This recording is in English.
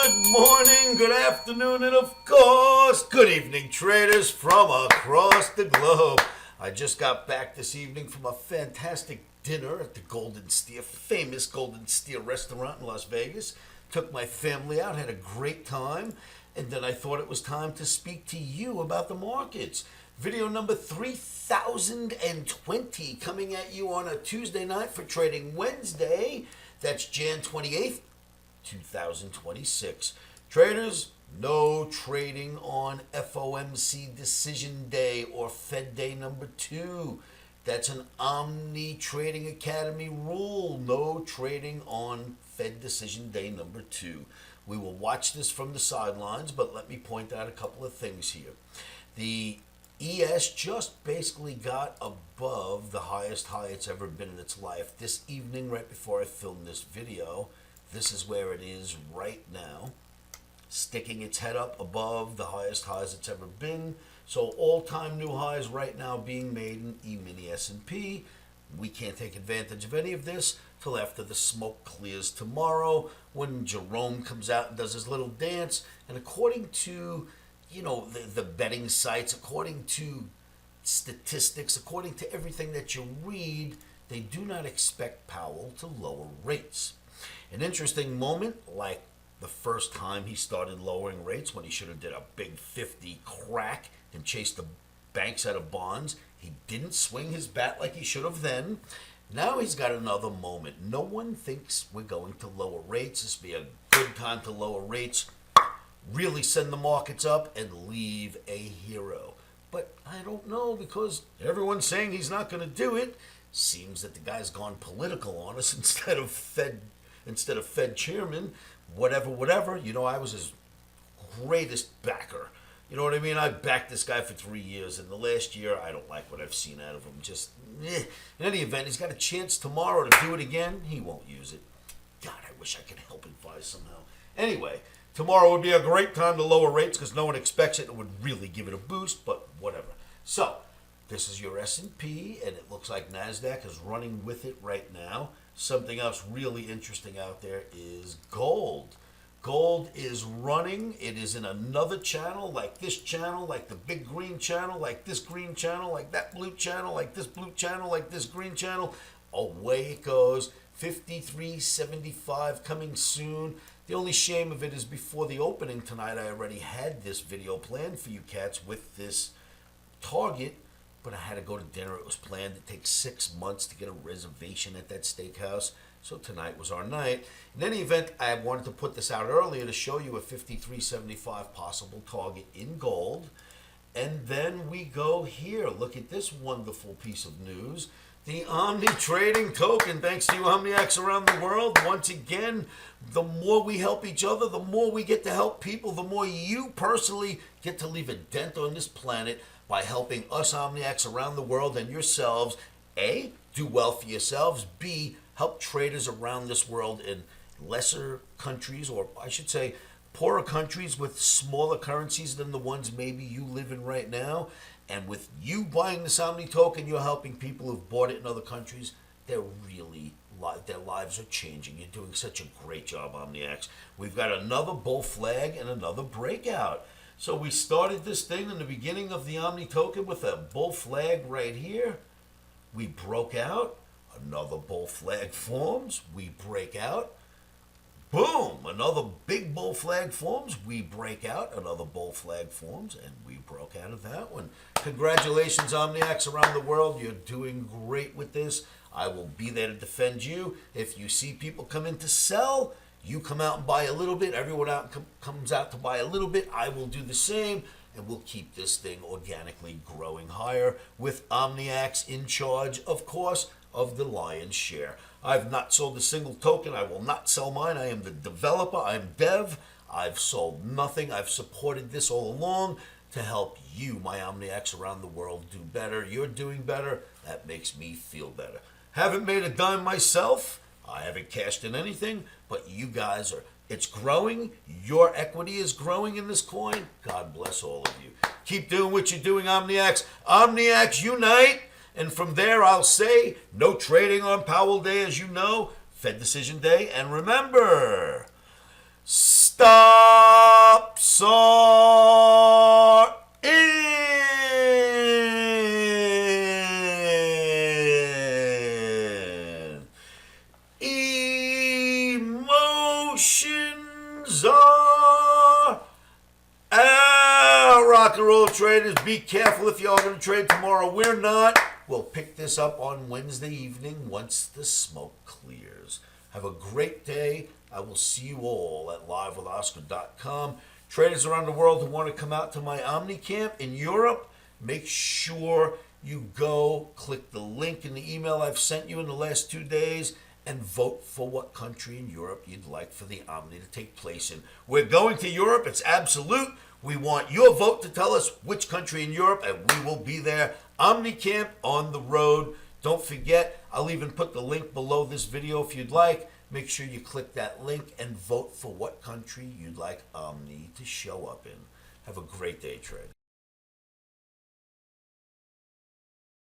Good morning, good afternoon, and of course, good evening, traders from across the globe. I just got back this evening from a fantastic dinner at the Golden Steer, famous Golden Steer restaurant in Las Vegas. Took my family out, had a great time, and then I thought it was time to speak to you about the markets. Video number 3020 coming at you on a Tuesday night for Trading Wednesday. That's Jan 28th. 2026. Traders, no trading on FOMC decision day or Fed day number 2. That's an Omni Trading Academy rule. No trading on Fed decision day number 2. We will watch this from the sidelines, but let me point out a couple of things here. The ES just basically got above the highest high it's ever been in its life. This evening, right before I filmed this video, this is where it is right now, sticking its head up above the highest highs it's ever been. So all-time new highs right now being made in E-mini S&P. We can't take advantage of any of this till after the smoke clears tomorrow when Jerome comes out and does his little dance. And according to, the betting sites, according to statistics, according to everything that you read, they do not expect Powell to lower rates. An interesting moment, like the first time he started lowering rates when he should have did a big 50 crack and chased the banks out of bonds. He didn't swing his bat like he should have then. Now he's got another moment. No one thinks we're going to lower rates. This would be a good time to lower rates, really send the markets up and leave a hero. But I don't know, because everyone's saying he's not going to do it. Seems that the guy's gone political on us instead of Fed chairman, whatever. I was his greatest backer. You know what I mean? I backed this guy for 3 years, and the last year, I don't like what I've seen out of him. Just, In any event, he's got a chance tomorrow to do it again. He won't use it. God, I wish I could help advise somehow. Anyway, tomorrow would be a great time to lower rates because no one expects it. It would really give it a boost, but whatever. So, this is your S&P, and it looks like NASDAQ is running with it right now. Something else really interesting out there is gold. Gold is running. It is in another channel, like this channel, like the big green channel, like this green channel, like that blue channel, like this blue channel, like this green channel. Away it goes. 53.75 coming soon. The only shame of it is before the opening tonight, I already had this video planned for you cats with this target. But I had to go to dinner. It was planned to take 6 months to get a reservation at that steakhouse. So tonight was our night. In any event, I wanted to put this out earlier to show you a 53.75 possible target in gold. And then we go here. Look at this wonderful piece of news. The Omni Trading Token, thanks to you Omniacs around the world. Once again, the more we help each other, the more we get to help people, the more you personally get to leave a dent on this planet by helping us Omniacs around the world and yourselves, A, do well for yourselves, B, help traders around this world in lesser countries, or I should say poorer countries with smaller currencies than the ones maybe you live in right now. And with you buying this Omni token, you're helping people who've bought it in other countries. Their lives are changing. You're doing such a great job, Omniacs. We've got another bull flag and another breakout. So we started this thing in the beginning of the Omni token with a bull flag right here. We broke out. Another bull flag forms. We break out. Boom! Another big bull flag forms. We break out. Another bull flag forms. And we broke out of that one. Congratulations, Omniacs around the world. You're doing great with this. I will be there to defend you. If you see people come in to sell, you come out and buy a little bit. Everyone out comes out to buy a little bit. I will do the same, and we'll keep this thing organically growing higher with Omniacs in charge, of course, of the lion's share. I've not sold a single token. I will not sell mine. I am the developer. I'm Dev. I've sold nothing. I've supported this all along to help you, my Omniacs around the world, do better. You're doing better. That makes me feel better. Haven't made a dime myself. I haven't cashed in anything, but you guys are, it's growing. Your equity is growing in this coin. God bless all of you. Keep doing what you're doing, Omniacs. Omniacs unite. And from there, I'll say no trading on Powell Day, as you know, Fed Decision Day. And remember, stop emotions are out. Rock and roll traders, be careful if y'all going to trade tomorrow. We're not. We'll pick this up on Wednesday evening once the smoke clears. Have a great day. I will see you all at livewithoscar.com. Traders around the world who want to come out to my Omni camp in Europe, make sure you go click the link in the email I've sent you in the last 2 days and vote for what country in Europe you'd like for the Omni to take place in. We're going to Europe. It's absolute. We want your vote to tell us which country in Europe, and we will be there. Omni camp on the road. Don't forget, I'll even put the link below this video if you'd like. Make sure you click that link and vote for what country you'd like Omni to show up in. Have a great day, Trade.